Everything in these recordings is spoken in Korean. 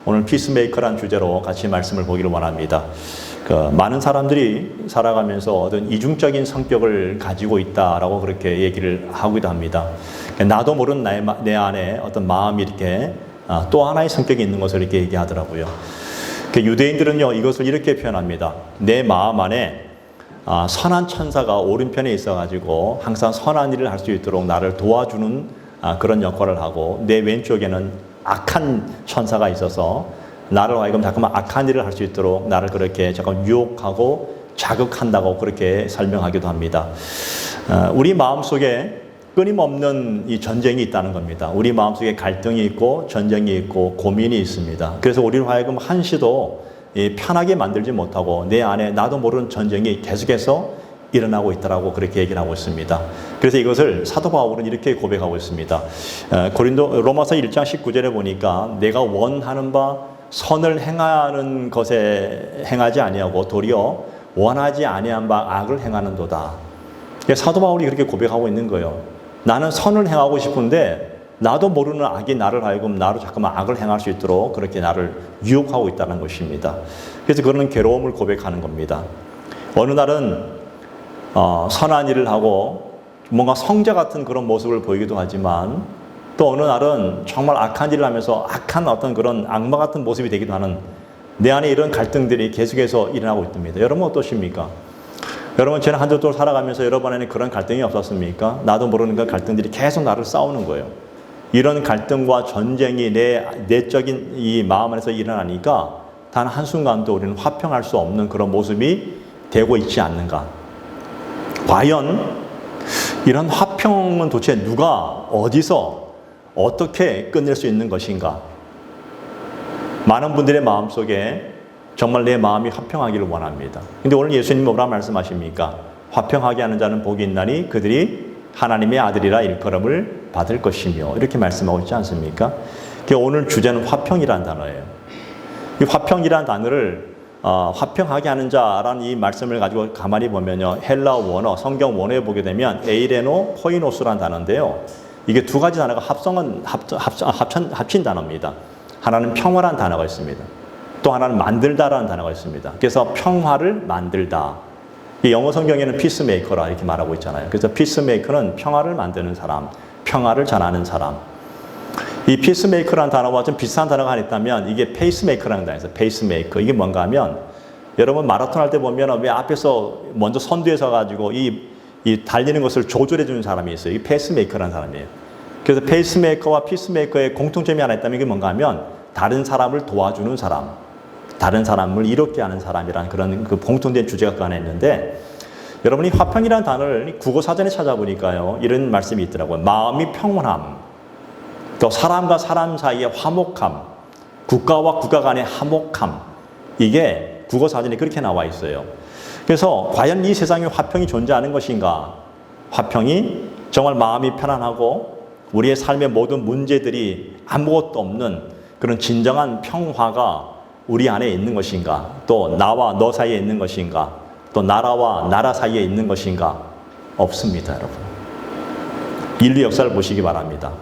오늘 피스메이커라는 주제로 같이 말씀을 보기를 원합니다. 많은 사람들이 살아가면서 어떤 이중적인 성격을 가지고 있다라고 그렇게 얘기를 하기도 합니다. 나도 모르는 내 안에 어떤 마음이 이렇게 또 하나의 성격이 있는 것을 이렇게 얘기하더라고요. 유대인들은요, 이것을 이렇게 표현합니다. 내 마음 안에 선한 천사가 오른편에 있어가지고 항상 선한 일을 할 수 있도록 나를 도와주는 그런 역할을 하고, 내 왼쪽에는 악한 천사가 있어서 나를 하여금 잠깐만 악한 일을 할 수 있도록 나를 그렇게 잠깐 유혹하고 자극한다고 그렇게 설명하기도 합니다. 우리 마음속에 끊임없는 이 전쟁이 있다는 겁니다. 우리 마음속에 갈등이 있고 전쟁이 있고 고민이 있습니다. 그래서 우리를 하여금 한시도 편하게 만들지 못하고 내 안에 나도 모르는 전쟁이 계속해서 일어나고 있다라고 그렇게 얘기를 하고 있습니다. 그래서 이것을 사도 바울은 이렇게 고백하고 있습니다. 로마서 1장 19절에 보니까 내가 원하는 바 선을 행하는 것에 행하지 아니하고 도리어 원하지 아니한 바 악을 행하는도다. 사도 바울이 그렇게 고백하고 있는 거예요. 나는 선을 행하고 싶은데 나도 모르는 악이 나를 하여금 나로 잠깐만 악을 행할 수 있도록 그렇게 나를 유혹하고 있다는 것입니다. 그래서 그런 괴로움을 고백하는 겁니다. 어느 날은 선한 일을 하고 뭔가 성자 같은 그런 모습을 보이기도 하지만, 또 어느 날은 정말 악한 일을 하면서 악한 어떤 그런 악마 같은 모습이 되기도 하는, 내 안에 이런 갈등들이 계속해서 일어나고 있습니다. 여러분 어떠십니까? 여러분 지난 한 주 동안 살아가면서 여러분 안에 그런 갈등이 없었습니까? 나도 모르는 그 갈등들이 계속 나를 싸우는 거예요. 이런 갈등과 전쟁이 내 내적인 이 마음 안에서 일어나니까 단 한순간도 우리는 화평할 수 없는 그런 모습이 되고 있지 않는가? 과연 이런 화평은 도대체 누가 어디서 어떻게 끝낼 수 있는 것인가? 많은 분들의 마음속에 정말 내 마음이 화평하기를 원합니다. 근데 오늘 예수님이 뭐라 말씀하십니까? 화평하게 하는 자는 복이 있나니 그들이 하나님의 아들이라 일컬음을 받을 것이며, 이렇게 말씀하고 있지 않습니까? 오늘 주제는 화평이라는 단어예요. 이 화평이라는 단어를 화평하게 하는 자라는 이 말씀을 가지고 가만히 보면요, 헬라어 원어, 성경 원어에 보게 되면 에이레노 포이노스라는 단어인데요, 이게 두 가지 단어가 합친 단어입니다. 하나는 평화라는 단어가 있습니다. 또 하나는 만들다라는 단어가 있습니다. 그래서 평화를 만들다. 영어 성경에는 피스메이커라 이렇게 말하고 있잖아요. 그래서 피스메이커는 평화를 만드는 사람, 평화를 전하는 사람. 이 피스메이커라는 단어와 좀 비슷한 단어가 하나 있다면 이게 페이스메이커라는 단어에서 페이스메이커. 이게 뭔가 하면, 여러분 마라톤 할 때 보면 왜 앞에서 먼저 선두에 서가지고 이 달리는 것을 조절해 주는 사람이 있어요. 이 페이스메이커라는 사람이에요. 그래서 페이스메이커와 피스메이커의 공통점이 하나 있다면 이게 뭔가 하면 다른 사람을 도와주는 사람, 다른 사람을 이롭게 하는 사람이라는 그런 그 공통된 주제가 그 안에 있는데, 여러분이 화평이라는 단어를 국어 사전에 찾아보니까요, 이런 말씀이 있더라고요. 마음이 평온함, 또 사람과 사람 사이의 화목함, 국가와 국가 간의 화목함, 이게 국어 사전에 그렇게 나와 있어요. 그래서 과연 이 세상에 화평이 존재하는 것인가? 화평이 정말 마음이 편안하고 우리의 삶의 모든 문제들이 아무것도 없는 그런 진정한 평화가 우리 안에 있는 것인가? 또 나와 너 사이에 있는 것인가? 또 나라와 나라 사이에 있는 것인가? 없습니다, 여러분. 인류 역사를 보시기 바랍니다.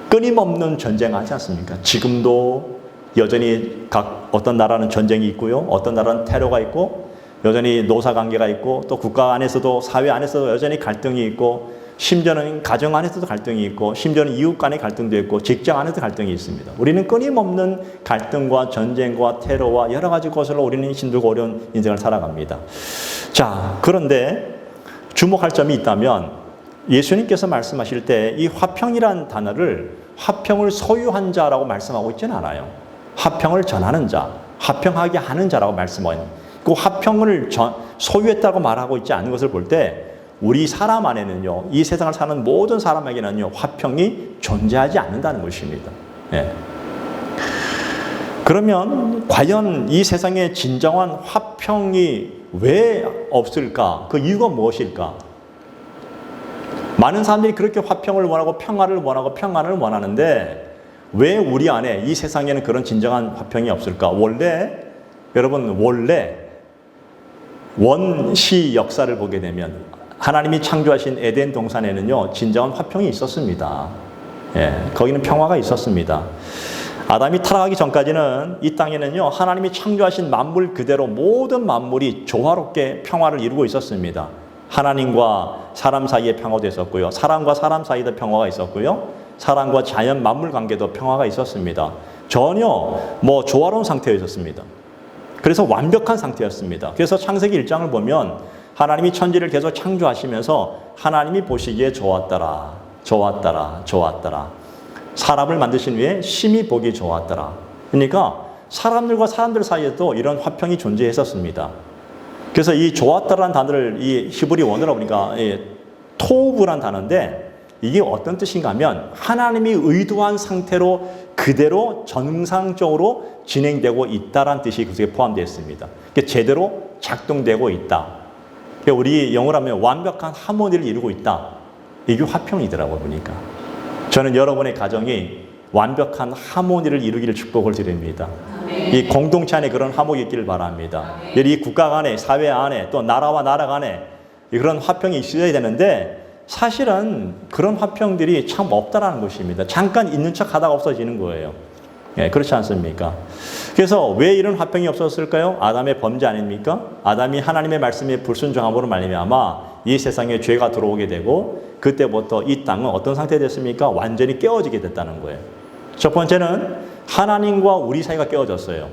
끊임없는 전쟁하지 않습니까? 지금도 여전히 어떤 나라는 전쟁이 있고요, 어떤 나라는 테러가 있고, 여전히 노사관계가 있고, 또 국가 안에서도 사회 안에서도 여전히 갈등이 있고, 심지어는 가정 안에서도 갈등이 있고, 심지어는 이웃 간의 갈등도 있고, 직장 안에도 갈등이 있습니다. 우리는 끊임없는 갈등과 전쟁과 테러와 여러 가지 것으로 우리는 힘들고 어려운 인생을 살아갑니다. 자, 그런데 주목할 점이 있다면, 예수님께서 말씀하실 때 이 화평이라는 단어를 화평을 소유한 자라고 말씀하고 있지는 않아요. 화평을 전하는 자, 화평하게 하는 자라고 말씀하고 있는, 그 화평을 소유했다고 말하고 있지 않은 것을 볼 때 우리 사람 안에는요, 이 세상을 사는 모든 사람에게는요, 화평이 존재하지 않는다는 것입니다. 예. 그러면 과연 이 세상에 진정한 화평이 왜 없을까? 그 이유가 무엇일까? 많은 사람들이 그렇게 화평을 원하고 평화를 원하고 평안을 원하는데 왜 우리 안에 이 세상에는 그런 진정한 화평이 없을까? 여러분 원래 원시 역사를 보게 되면 하나님이 창조하신 에덴 동산에는요, 진정한 화평이 있었습니다. 예, 거기는 평화가 있었습니다. 아담이 타락하기 전까지는 이 땅에는요, 하나님이 창조하신 만물 그대로 모든 만물이 조화롭게 평화를 이루고 있었습니다. 하나님과 사람 사이에 평화도 있었고요. 사람과 사람 사이에도 평화가 있었고요. 사람과 자연 만물 관계도 평화가 있었습니다. 전혀 조화로운 상태에 있었습니다. 그래서 완벽한 상태였습니다. 그래서 창세기 1장을 보면 하나님이 천지를 계속 창조하시면서 하나님이 보시기에 좋았더라, 좋았더라, 좋았더라. 사람을 만드신 후에 심히 보기 좋았더라. 그러니까 사람들과 사람들 사이에도 이런 화평이 존재했었습니다. 그래서 이 좋았다라는 단어를 이 히브리 원어로 보니까 토브란 단어인데 이게 어떤 뜻인가 하면 하나님이 의도한 상태로 그대로 정상적으로 진행되고 있다라는 뜻이 그 속에 포함되어 있습니다. 제대로 작동되고 있다. 우리 영어로 하면 완벽한 하모니를 이루고 있다. 이게 화평이더라고요, 보니까. 저는 여러분의 가정이 완벽한 하모니를 이루기를 축복을 드립니다. 이 공동체 안에 그런 화목이 있기를 바랍니다. 이 국가 간에, 사회 안에, 또 나라와 나라 간에 그런 화평이 있어야 되는데 사실은 그런 화평들이 참 없다라는 것입니다. 잠깐 있는 척 하다가 없어지는 거예요. 그렇지 않습니까? 그래서 왜 이런 화평이 없었을까요? 아담의 범죄 아닙니까? 아담이 하나님의 말씀에 불순종함으로 말미암아 이 세상에 죄가 들어오게 되고 그때부터 이 땅은 어떤 상태가 됐습니까? 완전히 깨어지게 됐다는 거예요. 첫 번째는 하나님과 우리 사이가 깨어졌어요.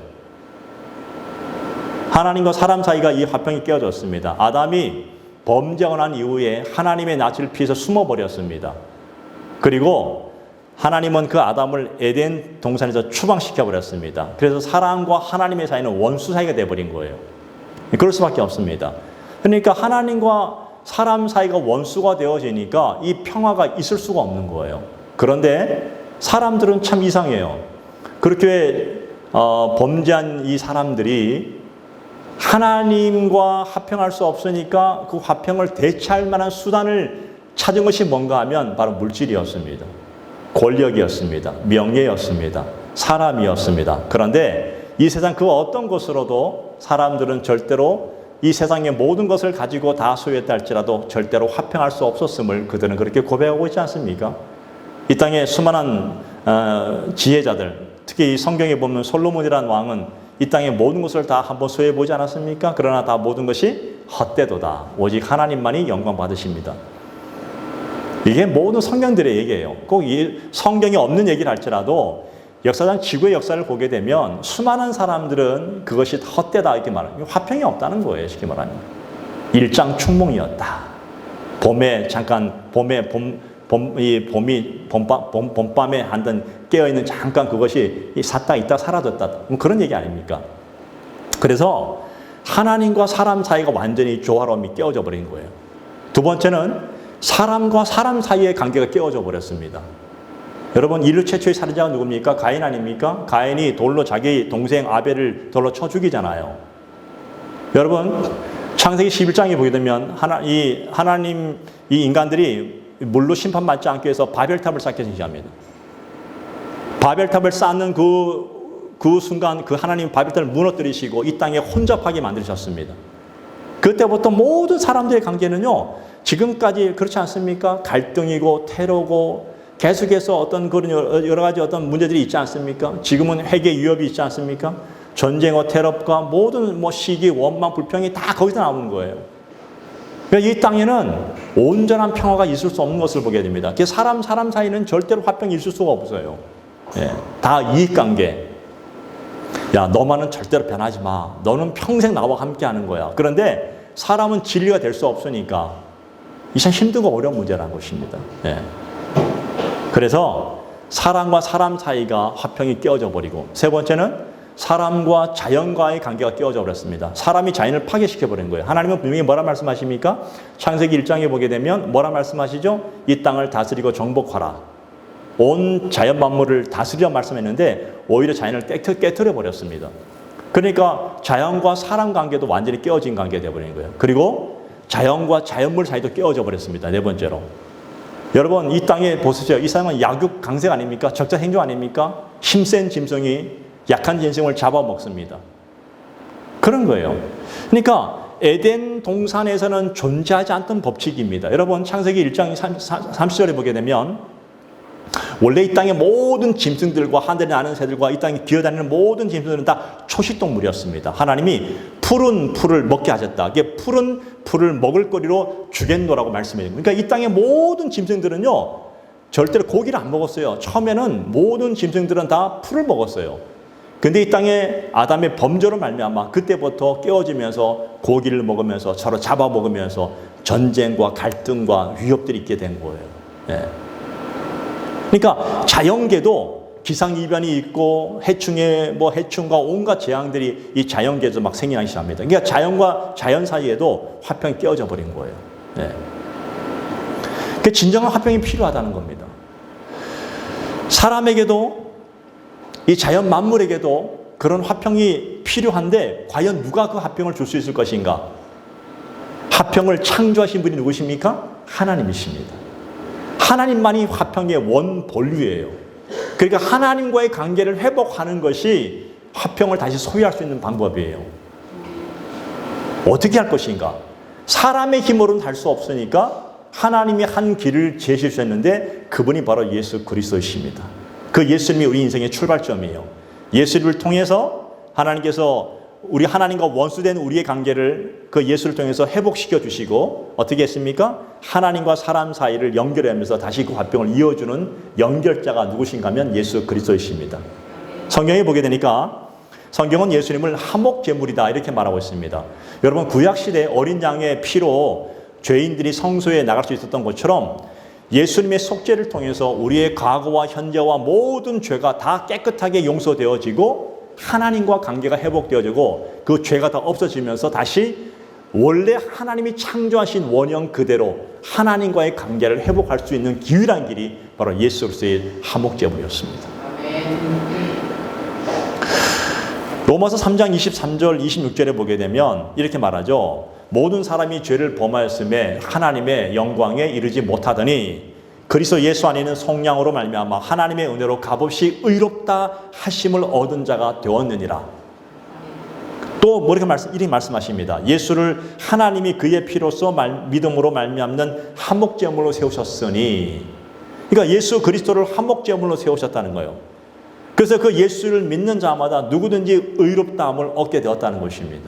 하나님과 사람 사이가 이 화평이 깨어졌습니다. 아담이 범죄하고 난 이후에 하나님의 낯을 피해서 숨어버렸습니다. 그리고 하나님은 그 아담을 에덴 동산에서 추방시켜버렸습니다. 그래서 사람과 하나님의 사이는 원수 사이가 돼버린 거예요. 그럴 수밖에 없습니다. 그러니까 하나님과 사람 사이가 원수가 되어지니까 이 평화가 있을 수가 없는 거예요. 그런데 사람들은 참 이상해요. 그렇게 범죄한 이 사람들이 하나님과 화평할 수 없으니까 그 화평을 대체할 만한 수단을 찾은 것이 뭔가 하면 바로 물질이었습니다. 권력이었습니다. 명예였습니다. 사람이었습니다. 그런데 이 세상 그 어떤 것으로도 사람들은 절대로 이 세상의 모든 것을 가지고 다 소유했다 할지라도 절대로 화평할 수 없었음을 그들은 그렇게 고백하고 있지 않습니까? 이 땅에 수많은 지혜자들, 특히 이 성경에 보면 솔로몬이라는 왕은 이 땅의 모든 것을 다 한번 소유해 보지 않았습니까? 그러나 다 모든 것이 헛되도다. 오직 하나님만이 영광 받으십니다. 이게 모든 성경들의 얘기예요. 꼭 이 성경이 없는 얘기를 할지라도 역사상 지구의 역사를 보게 되면 수많은 사람들은 그것이 헛되다 이렇게 말합니다. 화평이 없다는 거예요. 쉽게 말하면. 일장춘몽이었다. 봄에 봄밤에 한번 깨어있는 잠깐 그것이 샀다 있다 사라졌다. 그런 얘기 아닙니까? 그래서 하나님과 사람 사이가 완전히 조화로움이 깨어져 버린 거예요. 두 번째는 사람과 사람 사이의 관계가 깨어져 버렸습니다. 여러분, 인류 최초의 살인자가 누굽니까? 가인 아닙니까? 가인이 돌로 자기 동생 아벨을 돌로 쳐 죽이잖아요. 여러분, 창세기 11장에 보게 되면 하나님 이 인간들이 물로 심판받지 않기 위해서 바벨탑을 쌓기 시작합니다. 바벨탑을 쌓는 그 순간 그 하나님 바벨탑을 무너뜨리시고 이 땅에 혼잡하게 만드셨습니다. 그때부터 모든 사람들의 관계는요, 지금까지 그렇지 않습니까? 갈등이고 테러고 계속해서 어떤 그런 여러 가지 어떤 문제들이 있지 않습니까? 지금은 핵의 위협이 있지 않습니까? 전쟁과 테러과 모든 시기, 원망, 불평이 다 거기서 나오는 거예요. 그러니까 이 땅에는 온전한 평화가 있을 수 없는 것을 보게 됩니다. 사람 사이는 절대로 화평이 있을 수가 없어요. 다 이익관계. 야, 너만은 절대로 변하지 마. 너는 평생 나와 함께 하는 거야. 그런데 사람은 진리가 될 수 없으니까 이 참 힘들고 어려운 문제라는 것입니다. 그래서 사람과 사람 사이가 화평이 깨어져 버리고, 세 번째는 사람과 자연과의 관계가 깨어져 버렸습니다. 사람이 자연을 파괴시켜 버린 거예요. 하나님은 분명히 뭐라 말씀하십니까? 창세기 1장에 보게 되면 뭐라 말씀하시죠? 이 땅을 다스리고 정복하라. 온 자연 만물을 다스리라 말씀했는데 오히려 자연을 깨트려 버렸습니다. 그러니까 자연과 사람 관계도 완전히 깨어진 관계가 되어버린 거예요. 그리고 자연과 자연물 사이도 깨어져 버렸습니다. 네 번째로. 여러분, 이 땅에 보세요. 이 사람은 약육 강색 아닙니까? 적자 행조 아닙니까? 힘센 짐승이 약한 짐승을 잡아먹습니다. 그런 거예요. 그러니까 에덴 동산에서는 존재하지 않던 법칙입니다. 여러분, 창세기 1장 30절에 보게 되면 원래 이 땅의 모든 짐승들과 하늘에 나는 새들과 이 땅에 기어다니는 모든 짐승들은 다 초식동물이었습니다. 하나님이 푸른 풀을 먹게 하셨다. 이게 푸른 풀을 먹을 거리로 주겠노라고 말씀해요. 그러니까 이 땅의 모든 짐승들은요, 절대로 고기를 안 먹었어요. 처음에는 모든 짐승들은 다 풀을 먹었어요. 근데 이 땅에 아담의 범죄로 말미암아 그때부터 깨어지면서 고기를 먹으면서 서로 잡아먹으면서 전쟁과 갈등과 위협들이 있게 된 거예요. 예. 그러니까 자연계도 기상이변이 있고 해충과 온갖 재앙들이 이 자연계에서 막 생겨나기 시작합니다. 그러니까 자연과 자연 사이에도 화평이 깨어져 버린 거예요. 예. 그 진정한 화평이 필요하다는 겁니다. 사람에게도 이 자연 만물에게도 그런 화평이 필요한데 과연 누가 그 화평을 줄 수 있을 것인가? 화평을 창조하신 분이 누구십니까? 하나님이십니다. 하나님만이 화평의 원본류예요. 그러니까 하나님과의 관계를 회복하는 것이 화평을 다시 소유할 수 있는 방법이에요. 어떻게 할 것인가? 사람의 힘으로는 할 수 없으니까 하나님이 한 길을 제시해 주셨는데 그분이 바로 예수 그리스도이십니다. 그 예수님이 우리 인생의 출발점이에요. 예수를 통해서 하나님께서 우리 하나님과 원수된 우리의 관계를 그 예수를 통해서 회복시켜 주시고 어떻게 했습니까? 하나님과 사람 사이를 연결하면서 다시 그 화평을 이어주는 연결자가 누구신가 하면 예수 그리스도이십니다. 성경에 보게 되니까 성경은 예수님을 화목제물이다 이렇게 말하고 있습니다. 여러분 구약시대 어린 양의 피로 죄인들이 성소에 나갈 수 있었던 것처럼 예수님의 속죄를 통해서 우리의 과거와 현재와 모든 죄가 다 깨끗하게 용서되어지고 하나님과 관계가 회복되어지고 그 죄가 다 없어지면서 다시 원래 하나님이 창조하신 원형 그대로 하나님과의 관계를 회복할 수 있는 유일한 길이 바로 예수 그리스도의 화목제물이었습니다. 로마서 3장 23절 26절에 보게 되면 이렇게 말하죠. 모든 사람이 죄를 범하였음에 하나님의 영광에 이르지 못하더니 그리스도 예수 안에는 성령으로 말미암아 하나님의 은혜로 값없이 의롭다 하심을 얻은 자가 되었느니라. 또 이렇게 말씀하십니다. 예수를 하나님이 그의 피로써 믿음으로 말미암는 화목제물로 세우셨으니, 그러니까 예수 그리스도를 화목제물로 세우셨다는 거예요. 그래서 그 예수를 믿는 자마다 누구든지 의롭다함을 얻게 되었다는 것입니다.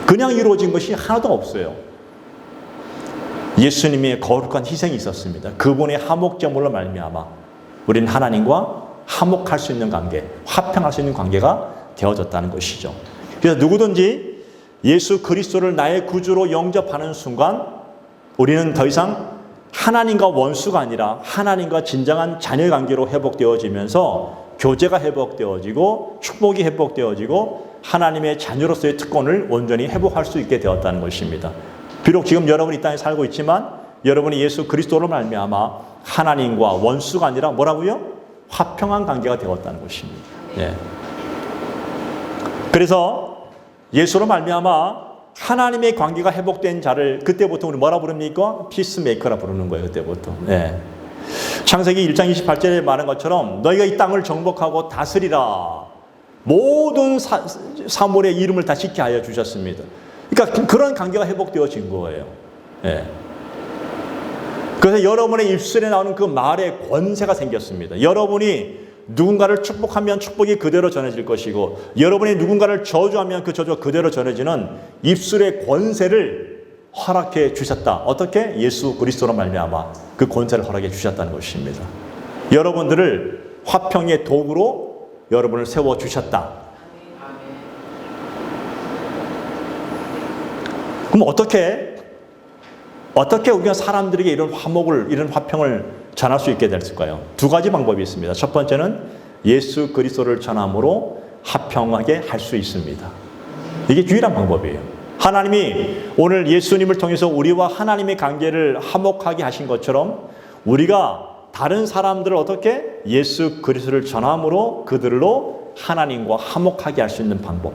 그냥 이루어진 것이 하나도 없어요. 예수님의 거룩한 희생이 있었습니다. 그분의 화목제물로 말미암아 우리는 하나님과 화목할 수 있는 관계, 화평할 수 있는 관계가 되어졌다는 것이죠. 그래서 누구든지 예수 그리스도를 나의 구주로 영접하는 순간 우리는 더 이상 하나님과 원수가 아니라 하나님과 진정한 자녀 관계로 회복되어지면서 교제가 회복되어지고 축복이 회복되어지고 하나님의 자녀로서의 특권을 온전히 회복할 수 있게 되었다는 것입니다. 비록 지금 여러분이 이 땅에 살고 있지만 여러분이 예수 그리스도로 말미암아 하나님과 원수가 아니라 뭐라고요? 화평한 관계가 되었다는 것입니다. 예. 그래서 예수로 말미암아 하나님의 관계가 회복된 자를 그때부터 우리 뭐라 부릅니까? 피스메이커라 부르는 거예요. 그때부터. 예. 창세기 1장 28절에 말한 것처럼 너희가 이 땅을 정복하고 다스리라. 모든 사물의 이름을 다 지게 하여 주셨습니다. 그러니까 그런 관계가 회복되어진 거예요. 예. 그래서 여러분의 입술에 나오는 그 말의 권세가 생겼습니다. 여러분이 누군가를 축복하면 축복이 그대로 전해질 것이고 여러분이 누군가를 저주하면 그 저주가 그대로 전해지는 입술의 권세를 허락해 주셨다. 어떻게? 예수 그리스도로 말미암아 그 권세를 허락해 주셨다는 것입니다. 여러분들을 화평의 도구로 여러분을 세워주셨다. 그럼 어떻게 우리가 사람들에게 이런 화목을, 이런 화평을 전할 수 있게 됐을까요? 두 가지 방법이 있습니다. 첫 번째는 예수 그리스도를 전함으로 화평하게 할 수 있습니다. 이게 유일한 방법이에요. 하나님이 오늘 예수님을 통해서 우리와 하나님의 관계를 화목하게 하신 것처럼 우리가 다른 사람들을 어떻게 예수 그리스도를 전함으로 그들로 하나님과 화목하게 할 수 있는 방법.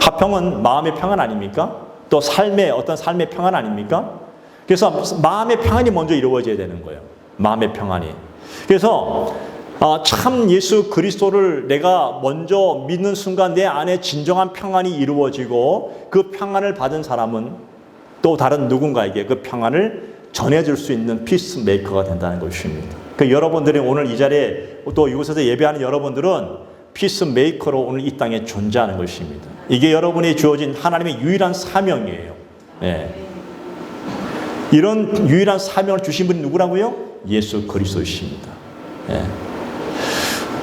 화평은 마음의 평안 아닙니까? 또 어떤 삶의 평안 아닙니까? 그래서 마음의 평안이 먼저 이루어져야 되는 거예요. 마음의 평안이. 그래서 참 예수 그리스도를 내가 먼저 믿는 순간 내 안에 진정한 평안이 이루어지고 그 평안을 받은 사람은 또 다른 누군가에게 그 평안을 전해줄 수 있는 피스메이커가 된다는 것입니다. 그러니까 여러분들이 오늘 이 자리에 또 이곳에서 예배하는 여러분들은 피스메이커로 오늘 이 땅에 존재하는 것입니다. 이게 여러분이 주어진 하나님의 유일한 사명이에요. 예. 이런 유일한 사명을 주신 분이 누구라고요? 예수 그리스도이십니다. 예.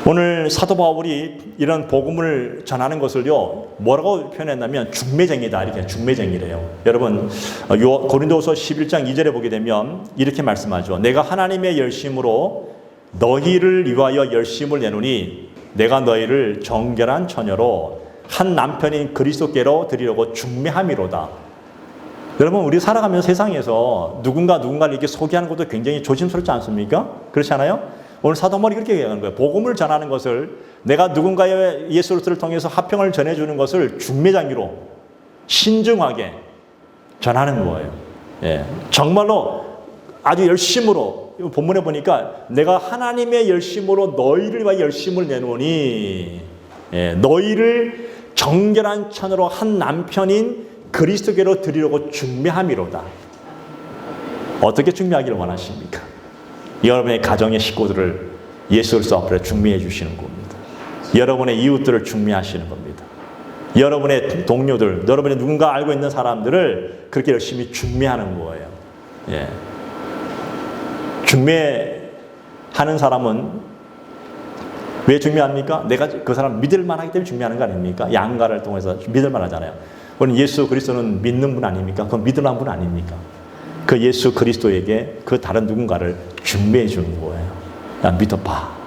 오늘 사도 바울이 이런 복음을 전하는 것을요, 뭐라고 표현했냐면 중매쟁이다, 이렇게 중매쟁이래요. 여러분 고린도후서 11장 2절에 보게 되면 이렇게 말씀하죠. 내가 하나님의 열심으로 너희를 위하여 열심을 내노니 내가 너희를 정결한 처녀로 한 남편인 그리스도께로 드리려고 중매함이로다. 여러분 우리 살아가면서 세상에서 누군가를 이렇게 소개하는 것도 굉장히 조심스럽지 않습니까? 그렇지 않아요? 오늘 사도 바울이 그렇게 얘기하는 거예요. 복음을 전하는 것을, 내가 누군가의 예수 그리스도를 통해서 화평을 전해주는 것을 중매장기로 신중하게 전하는 거예요. 예. 정말로 아주 열심으로, 본문에 보니까 내가 하나님의 열심으로 너희를 위하여 열심을 내노니, 예. 너희를 정결한 처녀로 한 남편인 그리스도께로 드리려고 중매함이로다. 어떻게 중매하기를 원하십니까? 여러분의 가정의 식구들을 예수 그리스도 앞에 중매해 주시는 겁니다. 여러분의 이웃들을 중매하시는 겁니다. 여러분의 동료들, 여러분의 누군가 알고 있는 사람들을 그렇게 열심히 중매하는 거예요. 예. 중매하는 사람은 왜 중매합니까? 내가 그 사람 믿을 만하기 때문에 중매하는 거 아닙니까? 양가를 통해서 믿을 만하잖아요. 오늘 예수 그리스도는 믿는 분 아닙니까? 그건 믿을 만한 분 아닙니까? 그 예수 그리스도에게 그 다른 누군가를 중매해 주는 거예요. 야, 믿어봐.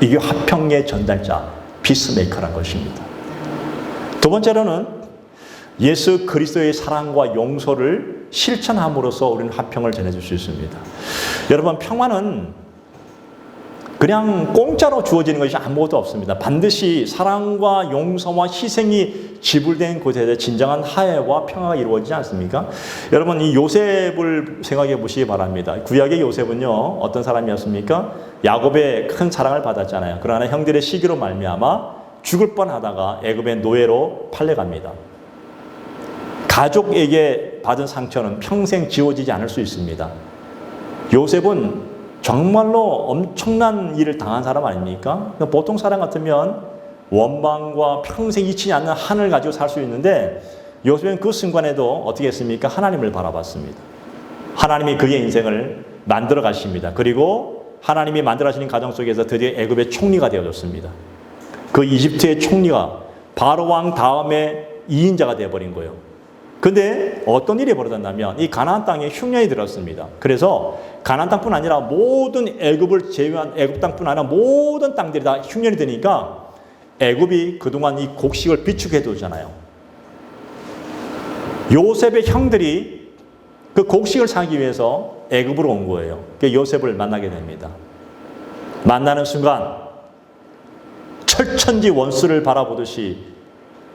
이게 화평의 전달자, 피스메이커라는 것입니다. 두 번째로는 예수 그리스도의 사랑과 용서를 실천함으로써 우리는 화평을 전해줄 수 있습니다. 여러분, 평화는 그냥 공짜로 주어지는 것이 아무것도 없습니다. 반드시 사랑과 용서와 희생이 지불된 곳에 진정한 화해와 평화가 이루어지지 않습니까? 여러분, 이 요셉을 생각해 보시기 바랍니다. 구약의 요셉은요, 어떤 사람이었습니까? 야곱의 큰 사랑을 받았잖아요. 그러나 형들의 시기로 말미암아 죽을 뻔하다가 애굽의 노예로 팔려갑니다. 가족에게 받은 상처는 평생 지워지지 않을 수 있습니다. 요셉은 정말로 엄청난 일을 당한 사람 아닙니까? 보통 사람 같으면 원망과 평생 잊히지 않는 한을 가지고 살 수 있는데 요셉은 그 순간에도 어떻게 했습니까? 하나님을 바라봤습니다. 하나님이 그의 인생을 만들어 가십니다. 그리고 하나님이 만들어 가시는 가정 속에서 드디어 애굽의 총리가 되어졌습니다. 그 이집트의 총리가 바로 왕 다음에 2인자가 되어버린 거예요. 근데 어떤 일이 벌어졌냐면 이 가나안 땅에 흉년이 들었습니다. 그래서 가나안 땅뿐 아니라 모든 애굽을 제외한 애굽 땅뿐 아니라 모든 땅들이 다 흉년이 되니까 애굽이 그동안 이 곡식을 비축해 두잖아요. 요셉의 형들이 그 곡식을 사기 위해서 애굽으로 온 거예요. 그래서 요셉을 만나게 됩니다. 만나는 순간 철천지 원수를 바라보듯이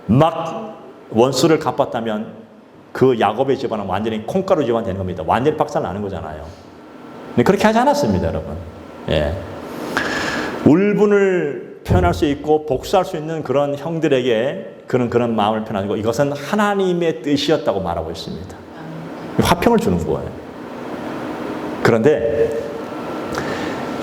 막 원수를 갚았다면 그 야곱의 집안은 완전히 콩가루 집안 되는 겁니다. 완전히 박살나는 거잖아요. 근데 그렇게 하지 않았습니다, 여러분. 예. 울분을 표현할 수 있고 복수할 수 있는 그런 형들에게 그런 마음을 표현하고 이것은 하나님의 뜻이었다고 말하고 있습니다. 화평을 주는 거예요. 그런데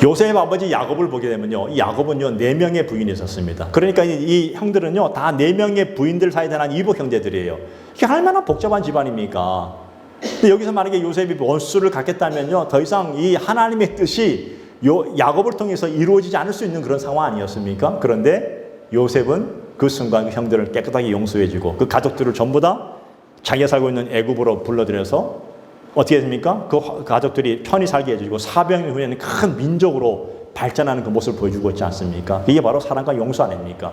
요셉의 아버지 야곱을 보게 되면요, 이 야곱은요 4명의 부인이 있었습니다. 그러니까 이 형들은요 다 4명의 부인들 사이에 대한 이복 형제들이에요. 이게 얼마나 복잡한 집안입니까? 근데 여기서 만약에 요셉이 원수를 갖겠다면요 더 이상 이 하나님의 뜻이 야곱을 통해서 이루어지지 않을 수 있는 그런 상황 아니었습니까? 그런데 요셉은 그 순간 그 형들을 깨끗하게 용서해주고 그 가족들을 전부 다 자기가 살고 있는 애굽으로 불러들여서 어떻게 했습니까? 그 가족들이 편히 살게 해주고 400년 후에는 큰 민족으로 발전하는 그 모습을 보여주고 있지 않습니까? 이게 바로 사랑과 용서 아닙니까?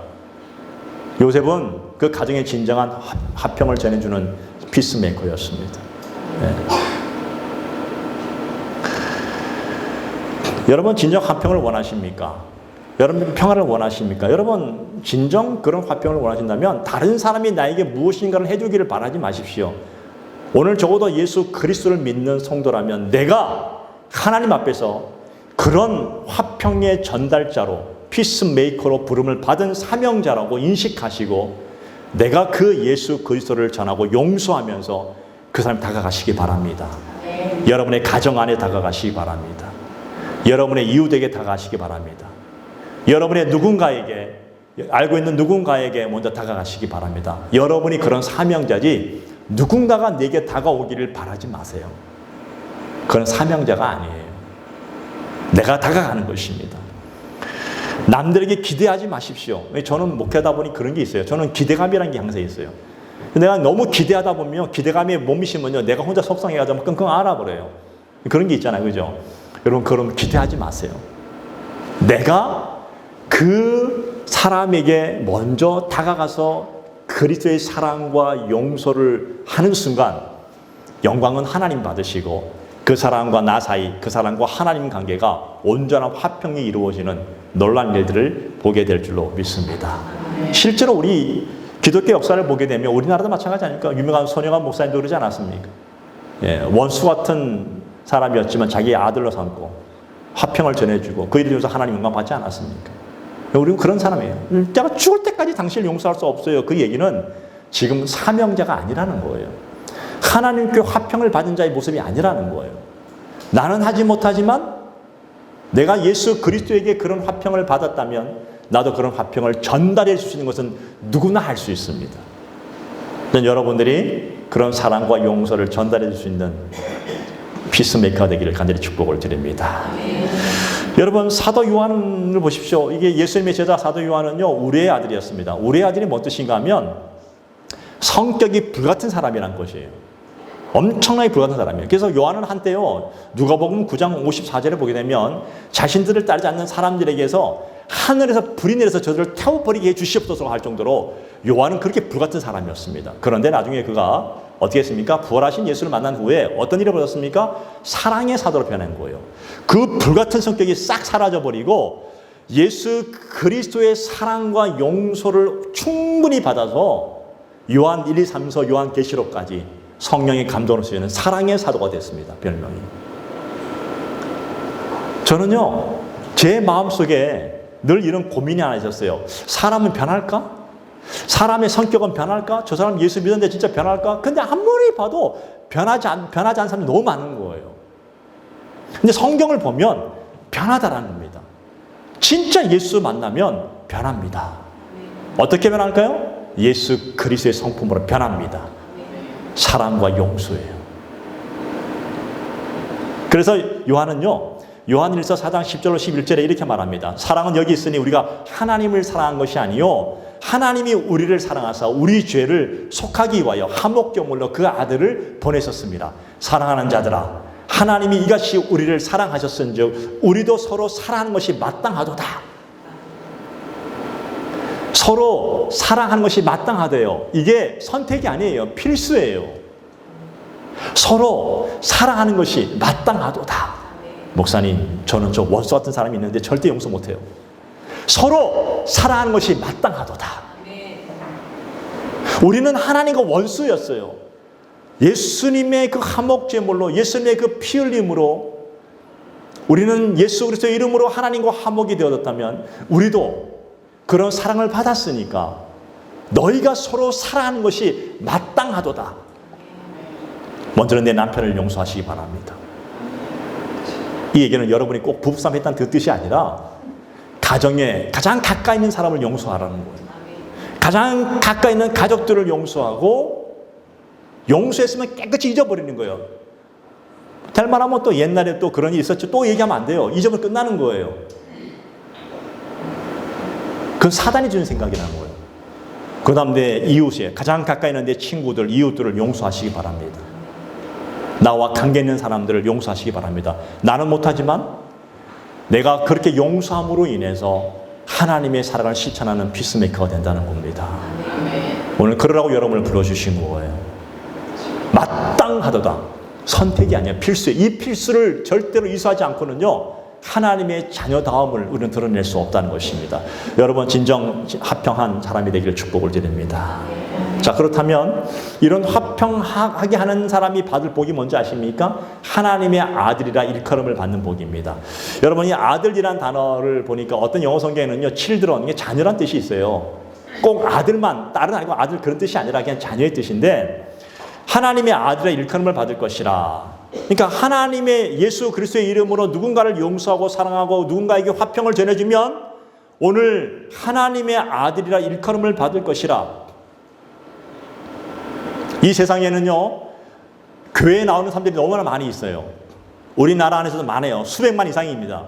요셉은 그 가정의 진정한 화평을 전해주는 피스메이커였습니다. 네. 여러분 진정 화평을 원하십니까? 여러분 평화를 원하십니까? 여러분 진정 그런 화평을 원하신다면 다른 사람이 나에게 무엇인가를 해주기를 바라지 마십시오. 오늘 적어도 예수 그리스도를 믿는 성도라면 내가 하나님 앞에서 그런 화평의 전달자로 피스메이커로 부름을 받은 사명자라고 인식하시고 내가 그 예수 그리스도를 전하고 용서하면서 그 사람이 다가가시기 바랍니다. 여러분의 가정 안에 다가가시기 바랍니다. 여러분의 이웃에게 다가가시기 바랍니다. 여러분의 누군가에게, 알고 있는 누군가에게 먼저 다가가시기 바랍니다. 여러분이 그런 사명자지 누군가가 내게 다가오기를 바라지 마세요. 그건 사명자가 아니에요. 내가 다가가는 것입니다. 남들에게 기대하지 마십시오. 저는 목회하다 보니 그런 게 있어요. 저는 기대감이라는 게 항상 있어요. 내가 너무 기대하다 보면, 기대감에 못 미치면요, 내가 혼자 속상해가지고 끙끙 앓아버려요. 그런 게 있잖아요. 그죠? 여러분, 그럼 기대하지 마세요. 내가 그 사람에게 먼저 다가가서 그리스도의 사랑과 용서를 하는 순간 영광은 하나님 받으시고, 그 사람과 나 사이, 그 사람과 하나님 관계가 온전한 화평이 이루어지는 놀라운 일들을 보게 될 줄로 믿습니다. 실제로 우리 기독교 역사를 보게 되면 우리나라도 마찬가지 아닙니까? 유명한 손영환 목사님도 그러지 않았습니까? 예, 원수 같은 사람이었지만 자기 아들로 삼고 화평을 전해주고 그 일을 통해서 하나님 영광 받지 않았습니까? 우리는 그런 사람이에요. 내가 죽을 때까지 당신을 용서할 수 없어요. 그 얘기는 지금 사명자가 아니라는 거예요. 하나님께 화평을 받은 자의 모습이 아니라는 거예요. 나는 하지 못하지만 내가 예수 그리스도에게 그런 화평을 받았다면 나도 그런 화평을 전달해 줄 수 있는 것은 누구나 할 수 있습니다. 여러분들이 그런 사랑과 용서를 전달해 줄 수 있는 피스메이커가 되기를 간절히 축복을 드립니다. 여러분, 사도 요한을 보십시오. 이게 예수님의 제자 사도 요한은요, 우리의 아들이었습니다. 우리의 아들이 뭔 뜻인가 하면 성격이 불같은 사람이란 것이에요. 엄청나게 불같은 사람이에요. 그래서 요한은 한때요, 누가복음 9장 54절에 보게 되면 자신들을 따르지 않는 사람들에게서 하늘에서 불이 내려서 저들을 태워버리게 해주시옵소서 할 정도로 요한은 그렇게 불같은 사람이었습니다. 그런데 나중에 그가 어떻게 했습니까? 부활하신 예수를 만난 후에 어떤 일이 벌어졌습니까? 사랑의 사도로 변한 거예요. 그 불같은 성격이 싹 사라져버리고 예수 그리스도의 사랑과 용서를 충분히 받아서 요한 1, 2, 3서 요한 계시록까지 성령의 감동으로 쓰이는 사랑의 사도가 됐습니다. 별명이. 저는요, 제 마음속에 늘 이런 고민이 하나 있었어요. 사람은 변할까? 사람의 성격은 변할까? 저 사람 예수 믿었는데 진짜 변할까? 근데 아무리 봐도 변하지 않은 사람이 너무 많은 거예요. 근데 성경을 보면 변하다라는 겁니다. 진짜 예수 만나면 변합니다. 어떻게 변할까요? 예수 그리스도의 성품으로 변합니다. 사랑과 용서예요. 그래서 요한은요, 요한일서 4장 10절로 11절에 이렇게 말합니다. 사랑은 여기 있으니 우리가 하나님을 사랑한 것이 아니요 하나님이 우리를 사랑하사 우리 죄를 속하기 위하여 한목제물로 그 아들을 보내셨습니다. 사랑하는 자들아, 하나님이 이같이 우리를 사랑하셨은즉 우리도 서로 사랑하는 것이 마땅하도다. 서로 사랑하는 것이 마땅하대요. 이게 선택이 아니에요. 필수예요. 서로 사랑하는 것이 마땅하도다. 목사님, 저는 저 원수 같은 사람이 있는데 절대 용서 못해요. 서로 사랑하는 것이 마땅하도다. 우리는 하나님과 원수였어요. 예수님의 그 화목제물로, 예수님의 그 피 흘림으로 우리는 예수 그리스도의 이름으로 하나님과 화목이 되어졌다면 우리도 그런 사랑을 받았으니까 너희가 서로 사랑하는 것이 마땅하도다. 먼저는 내 남편을 용서하시기 바랍니다. 이 얘기는 여러분이 꼭 부부싸움 했다는 그 뜻이 아니라 가정에 가장 가까이 있는 사람을 용서하라는 거예요. 가장 가까이 있는 가족들을 용서하고 용서했으면 깨끗이 잊어버리는 거예요. 될 만하면 또 옛날에 또 그런 일이 있었죠. 또 얘기하면 안 돼요. 잊으면 끝나는 거예요. 그건 사단이 주는 생각이라는 거예요. 그 다음 내 이웃에 가장 가까이 있는 내 친구들, 이웃들을 용서하시기 바랍니다. 나와 관계 있는 사람들을 용서하시기 바랍니다. 나는 못하지만 내가 그렇게 용서함으로 인해서 하나님의 사랑을 실천하는 피스메이커가 된다는 겁니다. 오늘 그러라고 여러분을 불러주신 거예요. 마땅하도다. 선택이 아니야. 필수예요. 이 필수를 절대로 이수하지 않고는요, 하나님의 자녀다움을 우리는 드러낼 수 없다는 것입니다. 여러분, 진정 화평한 사람이 되기를 축복을 드립니다. 자, 그렇다면 이런 화평하게 하는 사람이 받을 복이 뭔지 아십니까? 하나님의 아들이라 일컬음을 받는 복입니다. 여러분, 이 아들이란 단어를 보니까 어떤 영어 성경에는요, children, 이게 자녀란 뜻이 있어요. 꼭 아들만, 딸은 아니고 아들 그런 뜻이 아니라 그냥 자녀의 뜻인데, 하나님의 아들이라 일컬음을 받을 것이라. 그러니까 하나님의 예수 그리스도의 이름으로 누군가를 용서하고 사랑하고 누군가에게 화평을 전해주면 오늘 하나님의 아들이라 일컬음을 받을 것이라. 이 세상에는요, 교회에 나오는 사람들이 너무나 많이 있어요. 우리나라 안에서도 많아요. 수백만 이상입니다.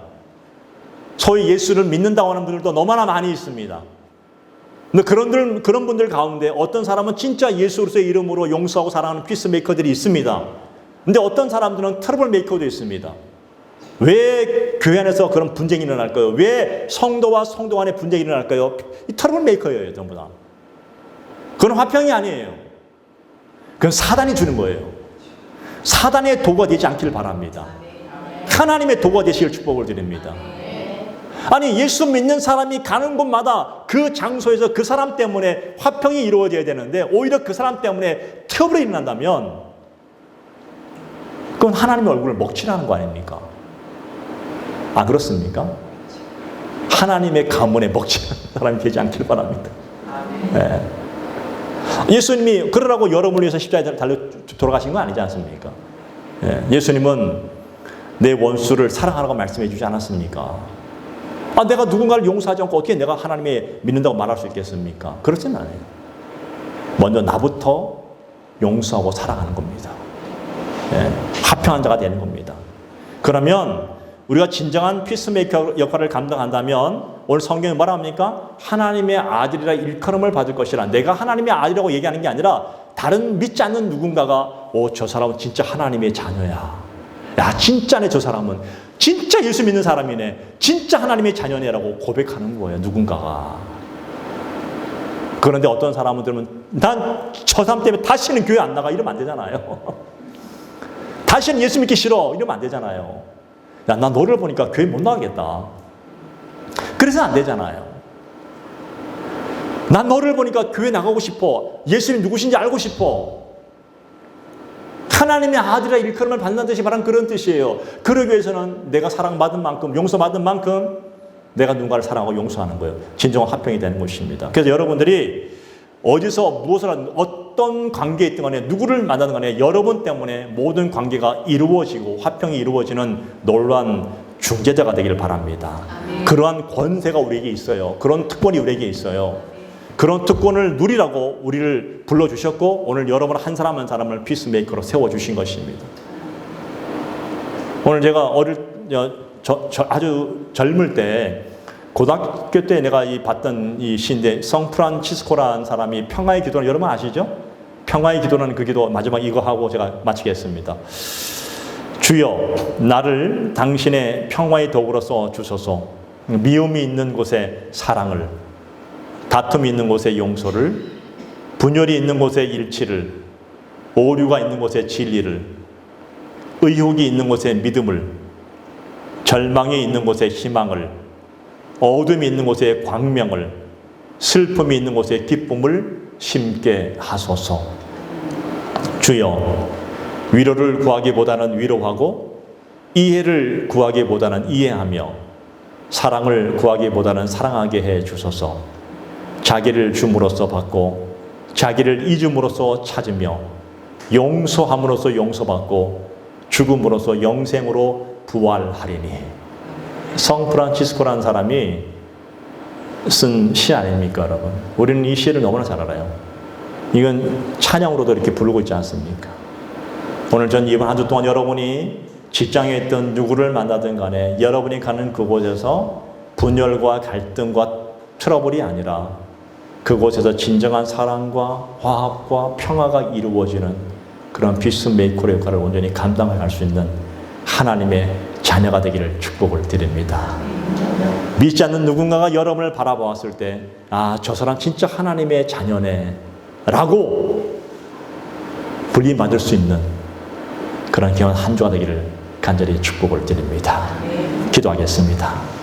소위 예수를 믿는다고 하는 분들도 너무나 많이 있습니다. 근데 그런 분들 가운데 어떤 사람은 진짜 예수 그리스도의 이름으로 용서하고 사랑하는 피스메이커들이 있습니다. 근데 어떤 사람들은 트러블 메이커도 있습니다. 왜 교회 안에서 그런 분쟁이 일어날까요? 왜 성도와 성도 간의 분쟁이 일어날까요? 이 트러블 메이커예요, 전부 다. 그건 화평이 아니에요. 그건 사단이 주는 거예요. 사단의 도구가 되지 않기를 바랍니다. 하나님의 도구가 되시길 축복을 드립니다. 아니, 예수 믿는 사람이 가는 곳마다 그 장소에서 그 사람 때문에 화평이 이루어져야 되는데 오히려 그 사람 때문에 트러블이 일어난다면 그건 하나님의 얼굴을 먹칠하는 거 아닙니까? 안 그렇습니까? 하나님의 가문에 먹칠하는 사람이 되지 않길 바랍니다. 네. 예수님이 그러라고 여러분을 위해서 십자가에 달려 돌아가신 거 아니지 않습니까? 네. 예수님은 내 원수를 사랑하라고 말씀해 주지 않았습니까? 아, 내가 누군가를 용서하지 않고 어떻게 내가 하나님의 믿는다고 말할 수 있겠습니까? 그렇진 않아요. 먼저 나부터 용서하고 사랑하는 겁니다. 네. 화평한 자가 되는 겁니다. 그러면 우리가 진정한 피스메이커 역할을 감당한다면 오늘 성경이 뭐라 합니까? 하나님의 아들이라 일컬음을 받을 것이라. 내가 하나님의 아들이라고 얘기하는 게 아니라 다른 믿지 않는 누군가가 저 사람은 진짜 하나님의 자녀야. 야, 진짜네, 저 사람은. 진짜 예수 믿는 사람이네. 진짜 하나님의 자녀네라고 고백하는 거예요, 누군가가. 그런데 어떤 사람은 들으면 난 저 사람 때문에 다시는 교회 안 나가. 이러면 안 되잖아요. 다시는 예수 믿기 싫어. 이러면 안 되잖아요. 야, 나 너를 보니까 교회 못 나가겠다. 그래서 안 되잖아요. 난 너를 보니까 교회 나가고 싶어. 예수님 누구신지 알고 싶어. 하나님의 아들이라 일컬음을 받는 듯이 말한 그런 뜻이에요. 그러기 위해서는 내가 사랑받은 만큼, 용서받은 만큼 내가 누군가를 사랑하고 용서하는 거예요. 진정한 화평이 되는 것입니다. 그래서 여러분들이 어디서 무엇을 하든 어떤 관계에 있든 간에 누구를 만나든 간에 여러분 때문에 모든 관계가 이루어지고 화평이 이루어지는 놀라운 중재자가 되기를 바랍니다. 그러한 권세가 우리에게 있어요. 그런 특권이 우리에게 있어요. 그런 특권을 누리라고 우리를 불러주셨고 오늘 여러분 한 사람 한 사람을 피스메이커로 세워주신 것입니다. 오늘 제가 아주 젊을 때 고등학교 때 내가 봤던 이 시인데 성프란치스코라는 사람이 평화의 기도는 여러분 아시죠? 평화의 기도는 그 기도 마지막 이거 하고 제가 마치겠습니다. 주여 나를 당신의 평화의 도구로서 주소서. 미움이 있는 곳에 사랑을, 다툼이 있는 곳에 용서를, 분열이 있는 곳에 일치를, 오류가 있는 곳에 진리를, 의혹이 있는 곳에 믿음을, 절망이 있는 곳에 희망을, 어둠이 있는 곳에 광명을, 슬픔이 있는 곳에 기쁨을 심게 하소서. 주여 위로를 구하기보다는 위로하고 이해를 구하기보다는 이해하며 사랑을 구하기보다는 사랑하게 해 주소서. 자기를 줌으로써 받고 자기를 잊음으로써 찾으며 용서함으로써 용서받고 죽음으로써 영생으로 부활하리니. 성프란치스코라는 사람이 쓴 시 아닙니까, 여러분? 우리는 이 시를 너무나 잘 알아요. 이건 찬양으로도 이렇게 부르고 있지 않습니까? 오늘 전 이번 한 주 동안 여러분이 직장에 있던 누구를 만나든 간에 여러분이 가는 그곳에서 분열과 갈등과 트러블이 아니라 그곳에서 진정한 사랑과 화합과 평화가 이루어지는 그런 피스메이커의 역할을 온전히 감당할 수 있는 하나님의 자녀가 되기를 축복을 드립니다. 믿지 않는 누군가가 여러분을 바라보았을 때 아, 저 사람 진짜 하나님의 자녀네 라고 불림받을 수 있는 그런 귀한 한 주가 되기를 간절히 축복을 드립니다. 기도하겠습니다.